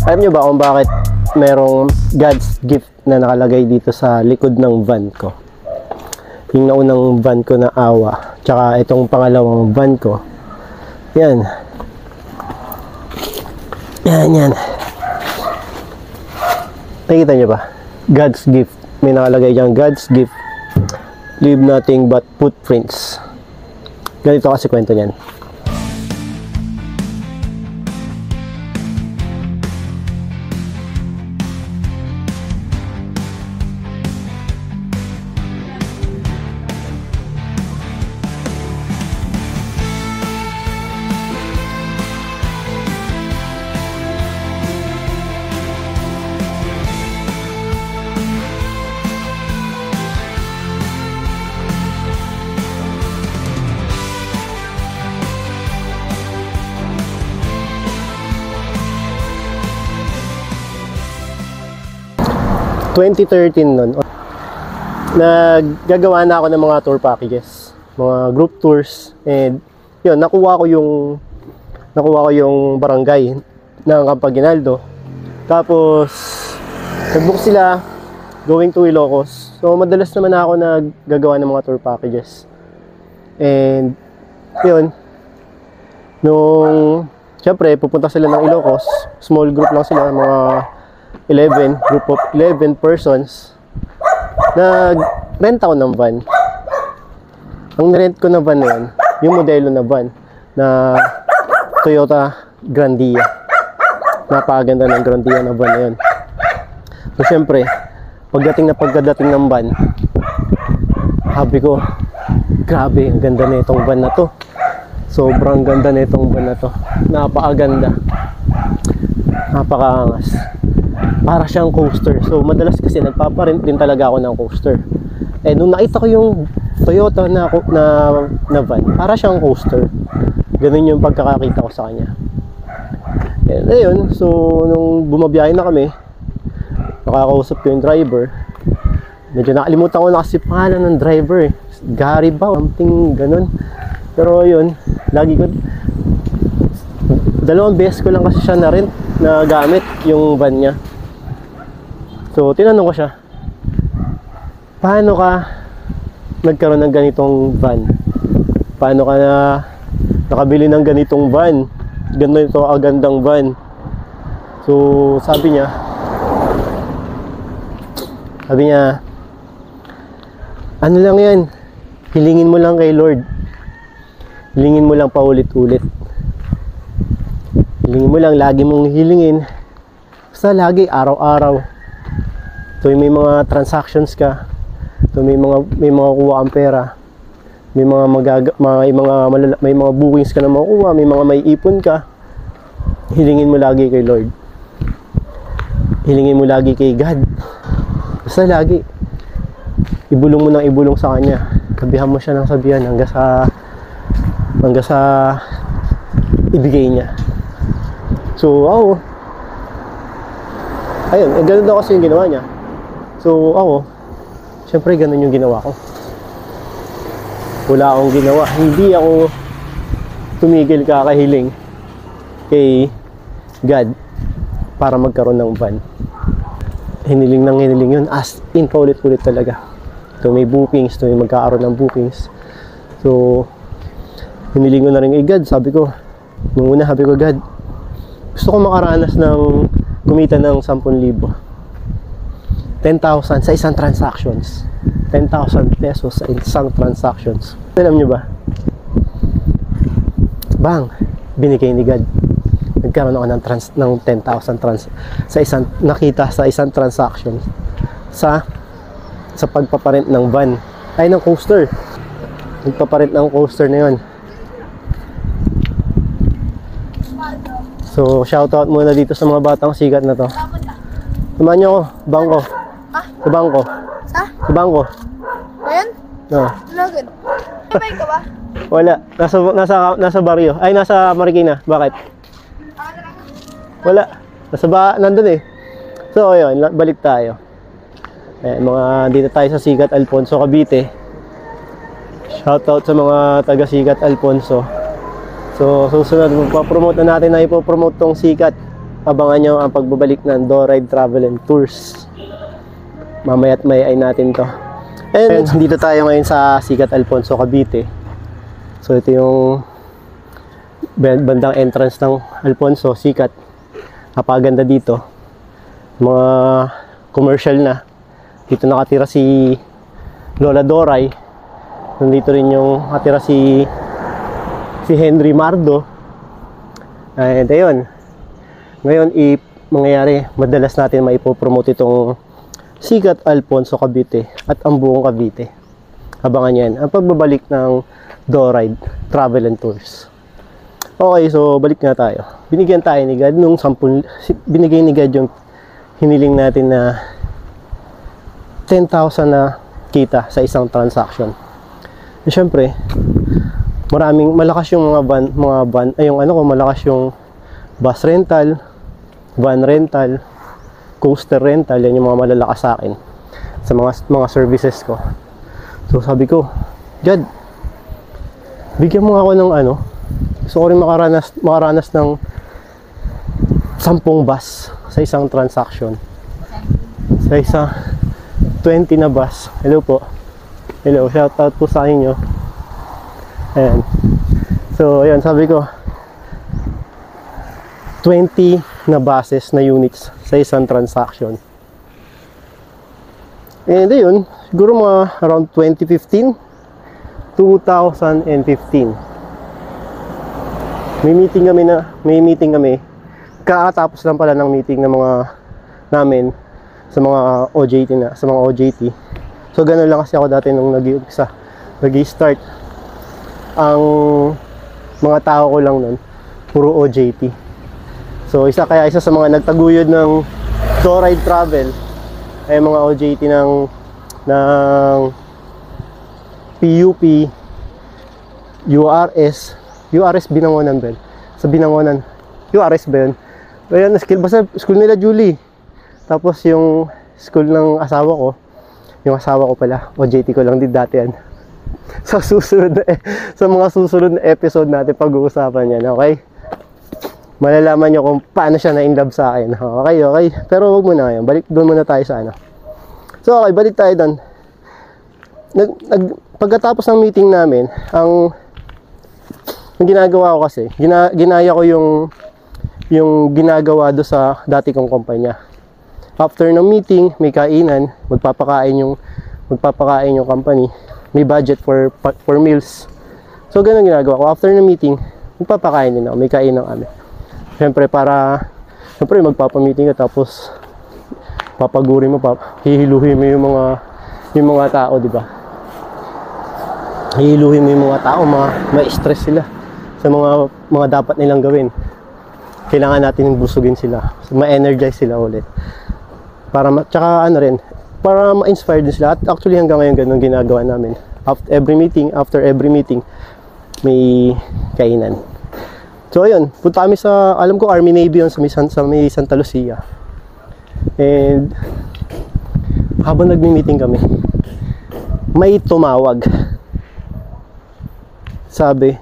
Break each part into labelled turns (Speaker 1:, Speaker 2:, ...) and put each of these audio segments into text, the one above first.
Speaker 1: Alam nyo ba kung bakit merong God's gift na nakalagay dito sa likod ng van ko? Yung naunang van ko na Awa, tsaka itong pangalawang van ko. Yan. Yan. Nakikita nyo ba? God's gift. May nakalagay dyan, God's gift. Leave nothing but footprints. Ganito kasi kwento niyan. 2013 nun, naggagawa na ako ng mga tour packages, mga group tours, and yun, nakuha ko yung barangay ng Campaginaldo. Tapos nag-book sila going to Ilocos. So madalas naman ako naggagawa ng mga tour packages. And yun, nung syempre pupunta sila ng Ilocos, small group lang sila, mga 11, group of 11 persons. Nag-rent ako ng van. Ang rent ko na van na yan, yung modelo na van na Toyota Grandia. Napakaganda ng Grandia na van na yun. So syempre, pagdating ng van, sabi ko, grabe, ang ganda na itong van na to. Sobrang ganda na itong van na to. Napakaganda. Napakaangas. Para siyang coaster. So madalas kasi nagpaparent din talaga ako ng coaster. Eh nung nakita ko yung Toyota na van, para siyang coaster. Ganun yung pagkakakita ko sa kanya. And ayun, so nung bumabiyahe na kami, nakakausap ko yung driver. Medyo nakalimutan ko na kasi pangalan ng driver. Gary ba? Something ganun. Pero ayun, lagi ko, dalawang beses ko lang kasi siya na-rent na gamit yung van niya. So tinanong ko siya, paano ka nagkaroon ng ganitong van? Paano ka nakabili ng ganitong van? Ganito agandang van. So sabi niya, ano lang yan, hilingin mo lang kay Lord. Hilingin mo lang paulit-ulit. Hilingin mo lang, lagi mong hilingin. Basta lagi, araw-araw. Tuwing may mga transactions ka, tuwing may mga kuha kang pera, may mga bookings ka na makukuha, may mga may ipon ka, hilingin mo lagi kay Lord. Hilingin mo lagi kay God. Basta lagi, ibulong mo ng ibulong sa Kanya. Kabihan mo siya ng sabihan hanggang sa ibigay niya. So ako, ayun, ganun daw kasi yung ginawa niya. So ako, syempre ganun yung ginawa ko. Wala akong ginawa. Hindi ako tumigil kakahiling kay God para magkaroon ng van. Hiniling yun. As in, paulit-ulit talaga. So may bookings, may magkakaroon ng bookings. So hiniling ko na rin kay God. Sabi ko, nung una sabi ko, God, gusto ko makaranas ng kumita ng 10,000. 10,000 sa isang transactions. 10,000 pesos sa isang transactions. Alam nyo ba? Bang! Binigay ni God. Nagkaroon ako ng 10,000 nakita sa isang transaction sa pagpaparent ng van. Ay, ng coaster. Nagpaparent ng coaster na yun. So, shoutout muna dito sa mga batang sikat na to. Samahan nyo ako, bangko. Sa bangko. Sa bangko.
Speaker 2: Ayan?
Speaker 1: No.
Speaker 2: Lagad. Sabay ka ba?
Speaker 1: Wala. Nasa baryo. Ay, nasa Marikina. Bakit? Wala. Nandun eh. So, ayun. Balik tayo. Ayan, dito tayo sa Sikat Alfonso, Cavite. Shoutout sa mga taga Sikat Alfonso. So, susunod, magpapromote na natin na ipopromote tong Sikat. abangan nyo ang pagbabalik ng Do-Ride Travel and Tours. Mamaya't mayay natin to. And dito tayo ngayon sa Sikat Alfonso, Cavite. So ito yung bandang entrance ng Alfonso, Sikat. Napaganda dito. Mga commercial na. Dito nakatira si Lola Doray. Nandito rin yung nakatira si Henry Mardo. And ayun. Ngayon mangyayari, madalas natin maipopromote itong Sikat Alfonso, Cavite at ang buong Cavite. Abangan yan. Ang pagbabalik ng Do-Ride Travel and Tours. Okay, so balik nga tayo. Binigyan tayo ni God nung 10, binigay ni God yung hiniling natin na 10,000 na kita sa isang transaction. E syempre, malakas yung mga van, malakas yung bus rental, van rental, coaster rental, yan yung mga malalakas sa akin sa mga services ko. So sabi ko, God, bigyan mo ako ng gusto ko rin makaranas ng 10 bus sa isang transaction. Sa isang 20 na bus. Hello po. Hello, shout out po sa inyo. Ayan. So, ayan, sabi ko 20 na buses na units sa isang transaction. And ayun, siguro mga around 2015, 2015. May meeting kami. Kakatapos lang pala ng meeting ng mga namin sa mga OJT. So ganun lang kasi ako dati nung nag-start. Ang mga tao ko lang nun, puro OJT. So isa sa mga nagtaguyod ng Do-Ride Travel ay mga OJT ng PUP, URS Binangonan ba? Sa Binangonan, URS ba yun? Ayan, basta school nila Julie. Tapos yung school ng asawa ko, yung asawa ko pala, OJT ko lang din dati yan. Sa mga susunod na episode natin pag-uusapan yan, okay? Malalaman nyo kung paano siya na-inlove sa akin. Okay. Pero wag muna ngayon. Doon muna tayo sa So, okay, balik tayo doon. Pagkatapos ng meeting namin, ang ginagawa ko kasi, ginaya ko yung ginagawa do sa dati kong kumpanya. After ng meeting, may kainan, magpapakain yung company. May budget for meals. So, ganun ginagawa ko. After ng meeting, magpapakain din ako. May kainan kami. Siyempre magpapamiting ka tapos papaguri mo, hihiluhin mo yung mga tao, di ba? Hihiluhin mo yung mga tao, ma-stress sila sa mga dapat nilang gawin. Kailangan natin busugin sila, ma-energize sila ulit. Para ma-inspire din sila. At actually hanggang ngayon ganun ginagawa namin. After every meeting, may kainan. So ayun, punta kami sa, alam ko Army Navy yun sa may Santa Lucia. And habang nagmi-meeting kami, may tumawag. Sabi,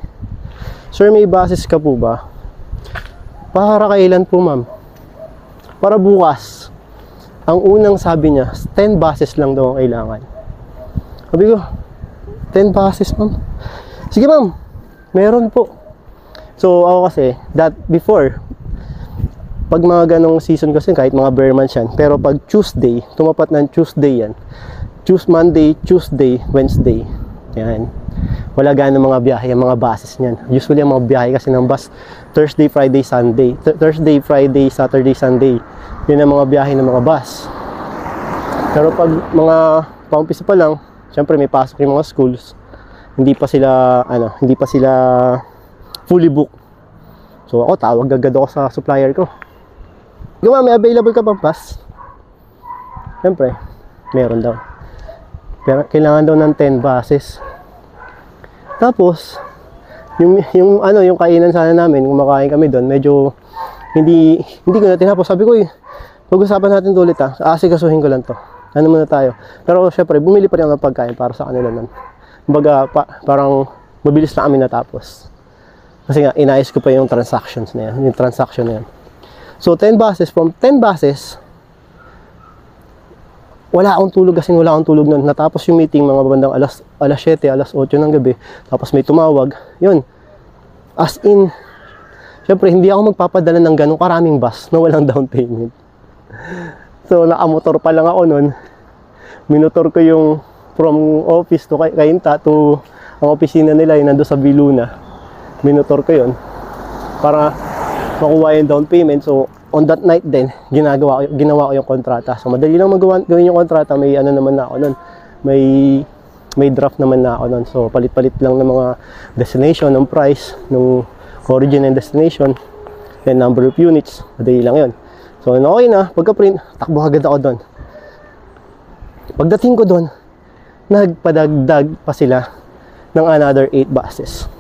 Speaker 1: "Sir, may basis ka po ba?" "Para kailan po, ma'am?" "Para bukas." Ang unang sabi niya, 10 basis lang daw ang kailangan. Sabi ko, 10 basis, ma'am? "Sige, ma'am, meron po." So ako kasi, before, pag mga ganong season kasi, kahit mga bare months yan, pero pag Tuesday, tumapat ng Tuesday yan, Monday, Tuesday, Wednesday, yan, wala ganong mga biyahe, yung mga buses niyan. Usually ang mga biyahe kasi ng bus, Thursday, Friday, Saturday, Sunday, yun ang mga biyahe ng mga bus. Pero pag mga paumpisa pa lang, syempre may pasok yung mga schools, hindi pa sila fully booked. So ako, tawag agad ako sa supplier ko. "Guma, may available ka bang bus?" Siyempre, meron daw. Pero kailangan daw ng 10 buses. Tapos, yung kainan sana namin, kumakain kami doon, medyo hindi ko na tinapos. Sabi ko, pag-usapan natin ito ulit aasikasuhin ko lang to. Ano muna tayo. Pero syempre, bumili pa rin ako ng pagkain para sa kanila nun. Kumbaga, parang mabilis na kami natapos. Kasi nga, inayos ko pa yung transaction na yan. So 10 buses, from 10 buses, wala akong tulog kasi wala akong tulog nun. Natapos yung meeting mga bandang alas 7, alas 8 ng gabi. Tapos may tumawag. Yun. As in, syempre hindi ako magpapadala ng ganong karaming bus na walang down payment. So nakamotor pa lang ako nun. Minutor ko yung from office to Cainta to ang opisina nila yung nando sa Viluna. Minutor ko yun para makuha yung down payment. So on that night din, ginawa ko yung kontrata. So madali lang gawin yung kontrata. May ano naman na ako nun. May draft naman na ako nun. So palit-palit lang ng mga destination, ng price, ng origin and destination, and number of units. Madali lang yun. So okay na, pagka-print, takbo agad ako doon. Pagdating ko doon, nagpadagdag pa sila ng another 8 buses.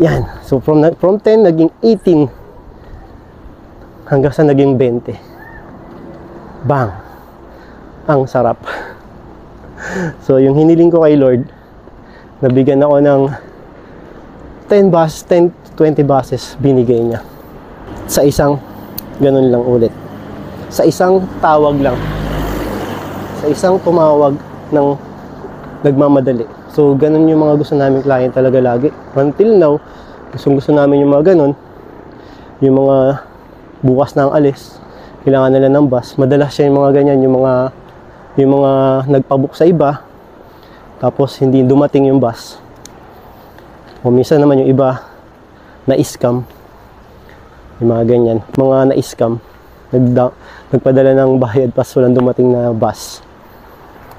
Speaker 1: Yan. So from 10 naging 18 hanggang sa naging 20. Bang! Ang sarap. So yung hiniling ko kay Lord, nabigyan ako ng 10 to 20 buses binigay niya. Sa isang ganun lang ulit. Sa isang tawag lang. Sa isang tumawag ng nagmamadali. So, ganun yung mga gusto namin client talaga lagi. Until now, gusto namin yung mga ganun. Yung mga bukas na ang alis, kailangan nila ng bus. Madalas siya yung mga ganyan, yung mga nagpabook sa iba, tapos hindi dumating yung bus. O minsan naman yung iba, na-scam. Yung mga ganyan, mga na-scam. Nagpadala ng bayad pas walang dumating na bus.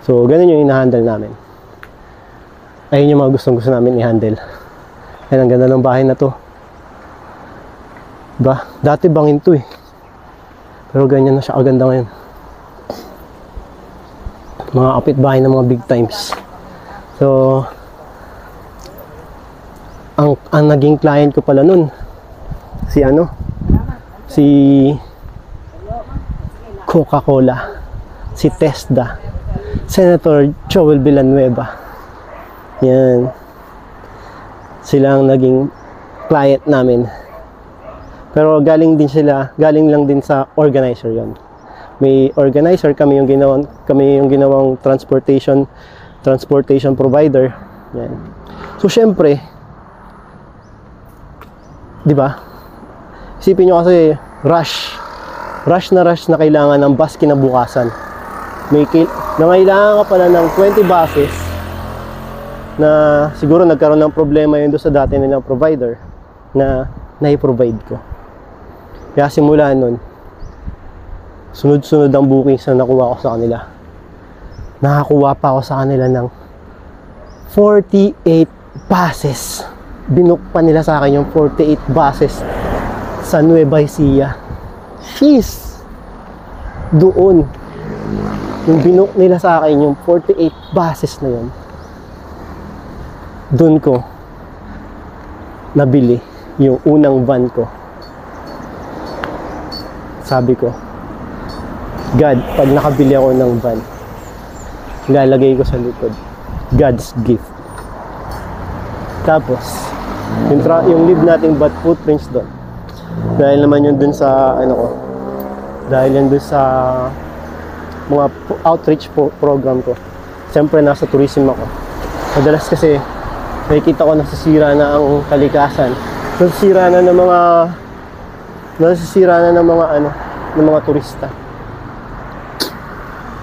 Speaker 1: So, ganun yung ina-handle namin. Ayun yung mga gustong-gusto namin i-handle. Ayun, ang ganda ng bahay na to. Diba? Dati bangin to eh. Pero ganyan na siya kaganda ngayon. Mga kapitbahay ng mga big times. So, ang naging client ko pala nun, si Coca-Cola, si Tesda, Senator Joel Villanueva. Yan. Sila ang naging client namin. Pero galing lang din sa organizer yon. May organizer, kami yung ginawang transportation provider. Yan. So syempre, 'di ba? Isipin nyo kasi rush na kailangan ng bus kinabukasan. Nangailangan ka pala ng 20 buses na siguro nagkaroon ng problema yun doon sa dati nilang provider na nai-provide ko. Kaya simula nun, sunod-sunod ang bookings na nakuha ko sa kanila. Nakakuha pa ako sa kanila ng 48 buses. Binook pa nila sa akin yung 48 buses sa Nueva Ecija. Jeez! Doon, yung binook nila sa akin yung 48 buses na yun, doon ko nabili yung unang van ko. Sabi ko, God, pag nakabili ako ng van, lalagay ko sa likod, God's gift. Tapos, yung leave nating bad footprints doon, dahil naman yun dun sa dahil yun dun sa mga outreach program ko. Siyempre nasa tourism ako. Madalas kasi nakikita ko nasisira na ang kalikasan. Nasisira na ng mga turista.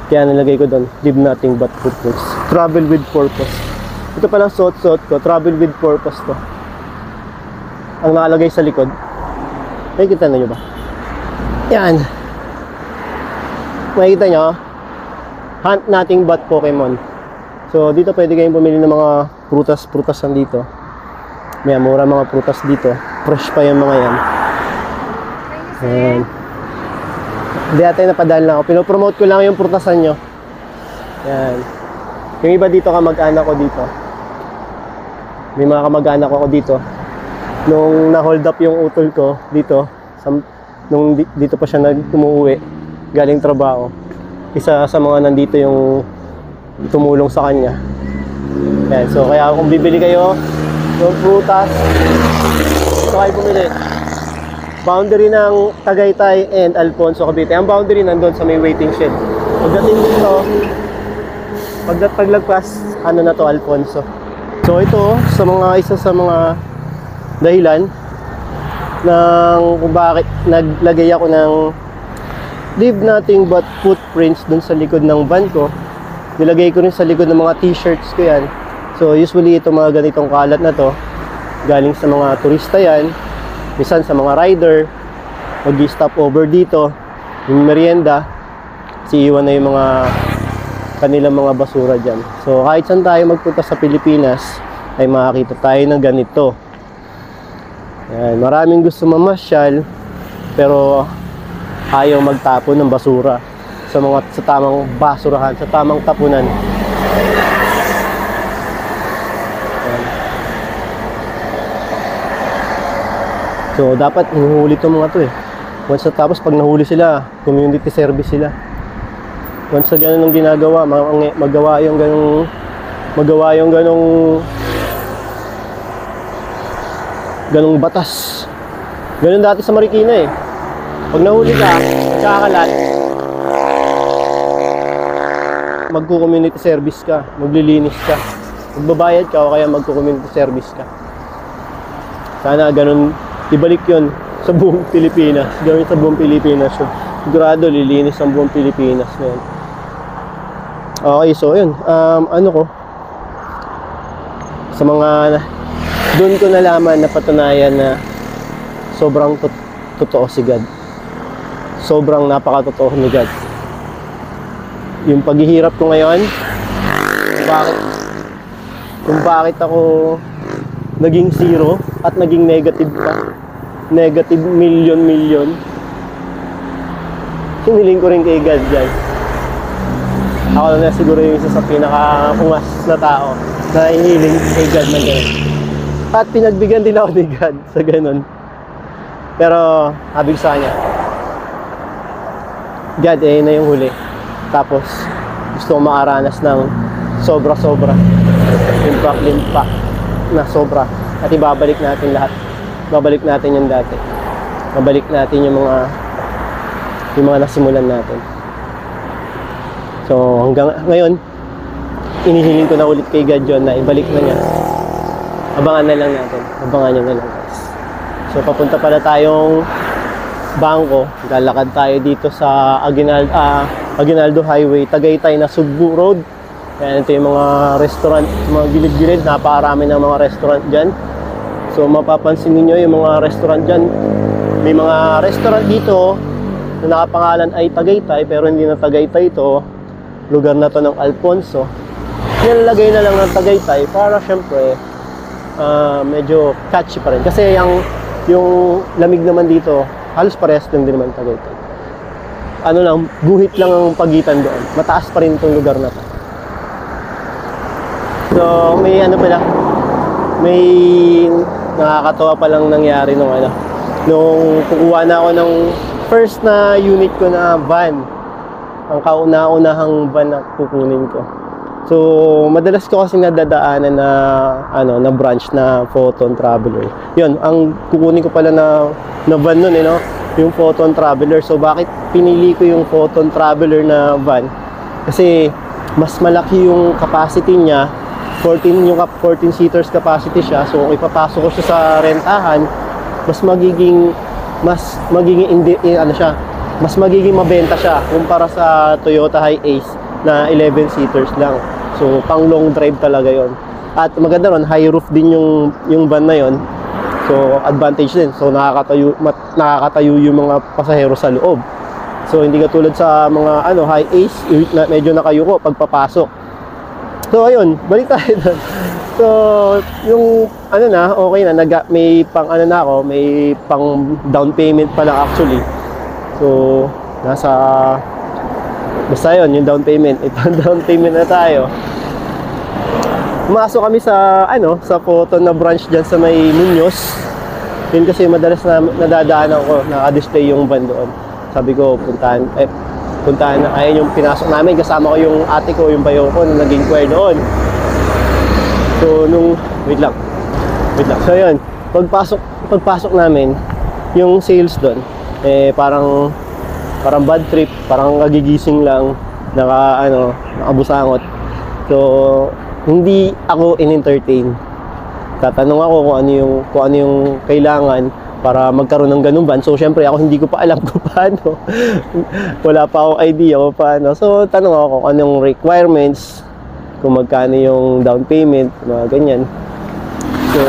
Speaker 1: Kaya nilagay ko doon, leave nothing but footprints. Travel with purpose. Ito palang suot-suot ko, travel with purpose to. Ang nakalagay sa likod. Nakikita na nyo ba? Yan. Makikita nyo, hunt nothing but Pokemon. So dito pwede kayong bumili ng mga prutas nandito. May mura mga prutas dito. Fresh pa yung mga yan. Ayan. Hindi natin napadala lang ako. Pinopromote ko lang yung prutasan nyo. Yan. Yung iba dito kamag-anak ko dito. May mga kamag-anak ko dito. Nung na-hold up yung utol ko dito, nung dito pa siya umuwi, galing trabaho. Isa sa mga nandito yung tumulong sa kanya. Yan. So kaya kung bibili kayo ng prutas, ito kayo bumili. boundary ng Tagaytay and Alfonso, Cavite. Ang boundary nandun sa may waiting shed. Pagdating dito, paglagpas, ano na to, Alfonso. So ito, isa sa mga dahilan ng kung bakit naglagay ako ng leave nothing but footprints dun sa likod ng van ko. Nilagay ko rin sa likod ng mga t-shirts ko yan. So usually ito mga ganitong kalat na to, galing sa mga turista yan, minsan sa mga rider, mag-stop over dito, yung merienda, kasi iwan na yung mga kanilang mga basura dyan. So kahit saan tayo magpunta sa Pilipinas, ay makakita tayo ng ganito. Yan, maraming gusto mamasyal, pero ayaw magtapon ng basura sa tamang basurahan, sa tamang tapunan. So dapat hinuhuli itong mga to eh. Once tapos pag nahuli sila, community service sila. Once na ganun ang ginagawa, magawa yung ganung batas. Ganun dati sa Marikina eh. Pag nahuli ka, magkakalat, magko-community service ka, maglilinis ka, magbabayad ka o kaya magko-community service ka. Sana ganun, ibalik yon sa buong Pilipinas. Gawin sa buong Pilipinas yun. Sigurado lilinis ang buong Pilipinas ngayon. Okay, so yun, ano ko, sa mga doon ko nalaman, napatunayan na sobrang totoo si God. Sobrang napakatotoo ni God. Yung paghihirap ko ngayon, kung bakit ako naging zero at naging negative pa, negative million, hiniling ko rin kay God dyan. Ako na siguro yung isa sa pinaka-ungas na tao na hiniling kay God na gano'n. At pinagbigyan din ako ni God sa gano'n. Pero sabi ko sa kanya, God, na yung huli. Tapos gusto ko makaranas ng sobra-sobra, limpa na sobra, at ibabalik natin lahat. Babalik natin yung dati. Babalik natin yung mga nasimulan natin. So hanggang ngayon, inihiling ko na ulit kay God John na ibalik na niya. Abangan na lang natin. Abangan nyo na lang, guys. So papunta pala tayong bangko. Lalakad tayo dito sa Aguinaldo Highway, Tagaytay na Sugbu Road. Kaya ito yung mga restaurant, mga gilid-gilid. Napakarami ng mga restaurant dyan. So mapapansin niyo yung mga restaurant dyan. May mga restaurant dito na nakapangalan ay Tagaytay, pero hindi na Tagaytay ito. Lugar na to ng Alfonso. Nilalagay na lang ng Tagaytay para syempre medyo catchy pa rin. Kasi yung lamig naman dito, halos parehas din naman Tagaytay. Ano lang, guhit lang ang pagitan doon. Mataas pa rin itong lugar na to. So, may may nakakatawa pa lang nangyari nung kukuha na ako ng first na unit ko na van. Ang kauna-unahang van na kukunin ko. So, madalas ko kasi nadadaanan na branch na Photon Traveler. Yun, ang kukunin ko pala na van nun, yung Photon Traveler. So, bakit pinili ko yung Photon Traveler na van? Kasi, mas malaki yung capacity niya. 14 seaters capacity siya. So, kung ipapasok ko siya sa rentahan, mas magiging mabenta siya kumpara sa Toyota Hi-Ace na 11 seaters lang. So pang long drive talaga yon. At maganda ron, high roof din yung van na yon. So advantage din. So nakakatayo yung mga pasahero sa loob. So hindi katulad sa mga Hi-Ace na medyo nakayuko pagpapasok. So ayun, balik tayo doon. So yung okay na, may pang may pang down payment pa lang actually. So basta yun, yung down payment. Ito, down payment na tayo. Pumasok kami sa Photon na branch dyan sa may Muñoz. Yun kasi madalas na nadadaanan ko, naka-display yung van doon. Sabi ko, puntahan na. Ayun yung pinasok namin, kasama ko yung ate ko, yung bayo ko na nag-inquire doon. So wait lang. So yun, pagpasok namin, yung sales doon, parang bad trip, parang kagigising lang, nakabusangot. So, hindi ako in-entertain. Tatanong ako kung ano yung kailangan para magkaroon ng ganung van. So, syempre ako hindi ko pa alam kung paano. Wala pa akong idea kung paano. So, tanong ako kung anong requirements, kung magkano yung down payment, mga ganyan. So,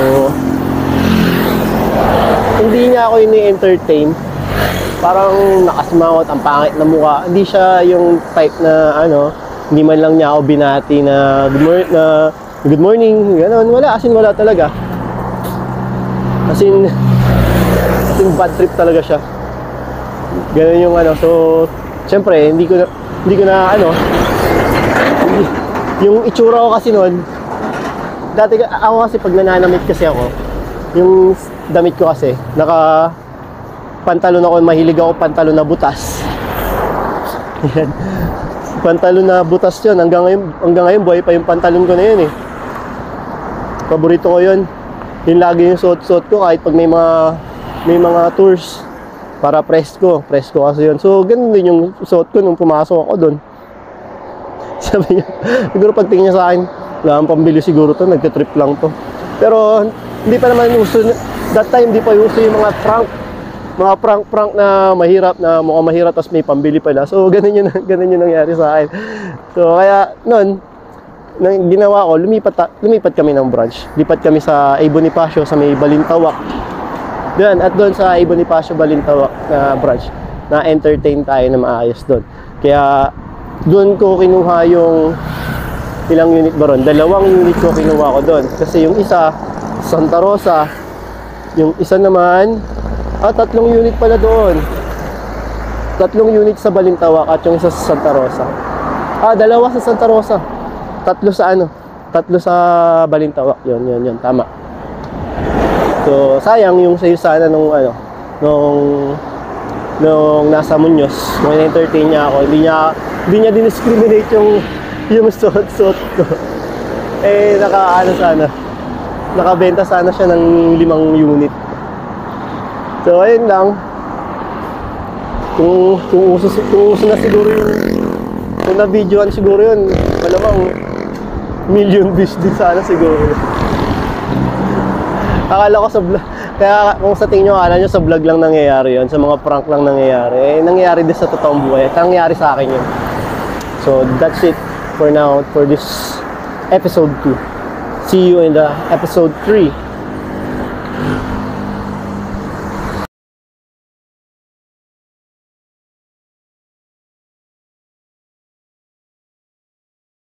Speaker 1: hindi niya ako ini-entertain. Parang nakasmangot, ang pangit na mukha. Hindi siya yung type na hindi man lang niya ako binati na good morning, gano'n. Wala, wala talaga. As in bad trip talaga siya. Gano'n yung so, syempre, hindi ko na yung itsura ko kasi noon, dati ako kasi pag nananamit kasi ako, yung damit ko kasi, pantalon ako, mahilig ako pantalon na butas. Yan. Pantalon na butas yun. Hanggang ngayon, buhay pa yung pantalon ko na yun eh. Paborito ko yun. Yun lagi yung suot-suot ko kahit pag may mga tours. Para presko kasi yun. So, ganun din yung suot ko nung pumasok ako doon. Sabi niya, siguro pagtingin niya sa akin, wala kang pambili siguro to, nagtitrip lang to. Pero, hindi pa naman uso, that time, hindi pa uso yung mga prank na mahirap, na mukhang mahirap tapos may pambili pala. So ganun yun nangyari sa akin. So kaya noon ginawa ko, lumipat kami ng branch. Lipat kami sa A. Bonifacio sa may Balintawak. Doon sa A. Bonifacio Balintawak na branch, na entertain tayo na maayos doon. Kaya doon ko kinuha yung ilang unit ba ron? 2 unit ko kinuha ko doon. Kasi yung isa Santa Rosa, yung isa naman 3 unit pala doon. 3 unit sa Balintawak at yung isa sa Santa Rosa. 2 sa Santa Rosa. 3 sa 3 sa Balintawak. Yun, tama. So, sayang yung sa'yo sana nung nasa Muñoz, nung entertain niya ako, hindi niya discriminate yung suot-suot ko. Nakabenta sana siya ng 5 unit. So, ayun lang. Kung uso na siguro kung na-videoan siguro yun, malamang million views din sana siguro. Akala ko sa vlog, kaya kung sa tingin nyo, akala nyo sa vlog lang nangyayari yun, sa mga prank lang nangyayari. Nangyayari din sa totoong buhay. Nangyayari sa akin yun. So, that's it for now, for this episode 2. See you in the episode 3.